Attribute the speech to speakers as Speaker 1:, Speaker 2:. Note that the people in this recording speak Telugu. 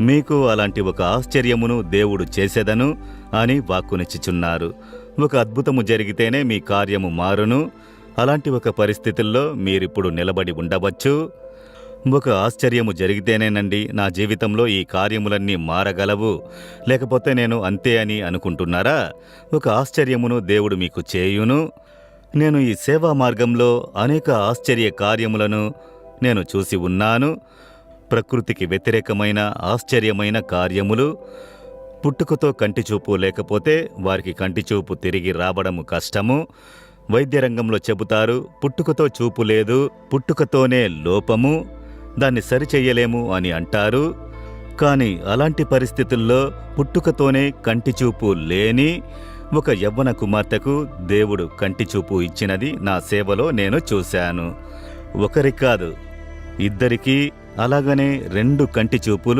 Speaker 1: మీకు అలాంటి ఒక ఆశ్చర్యమును దేవుడు చేసేదను అని వాక్కునిచ్చుచున్నారు. ఒక అద్భుతము జరిగితేనే మీ కార్యము మారును. అలాంటి ఒక పరిస్థితుల్లో మీరిప్పుడు నిలబడి ఉండవచ్చు. ఒక ఆశ్చర్యము జరిగితేనేనండి నా జీవితంలో ఈ కార్యములన్నీ మారగలవు, లేకపోతే నేను అంతే అని అనుకుంటున్నారా? ఒక ఆశ్చర్యమును దేవుడు మీకు చేయును. నేను ఈ సేవా మార్గంలో అనేక ఆశ్చర్య కార్యములను నేను చూసి ఉన్నాను. ప్రకృతికి వ్యతిరేకమైన ఆశ్చర్యమైన కార్యములు. పుట్టుకతో కంటిచూపు లేకపోతే వారికి కంటిచూపు తిరిగి రావడము కష్టము. వైద్య రంగంలో చెబుతారు, పుట్టుకతో చూపు లేదు, పుట్టుకతోనే లోపము, దాన్ని సరిచెయ్యలేము అని అంటారు. కానీ అలాంటి పరిస్థితుల్లో పుట్టుకతోనే కంటిచూపు లేని ఒక యవ్వన కుమార్తెకు దేవుడు కంటిచూపు ఇచ్చినది నా సేవలో నేను చూశాను. ఒకరికి కాదు, ఇద్దరికీ అలాగనే 2 కంటిచూపులు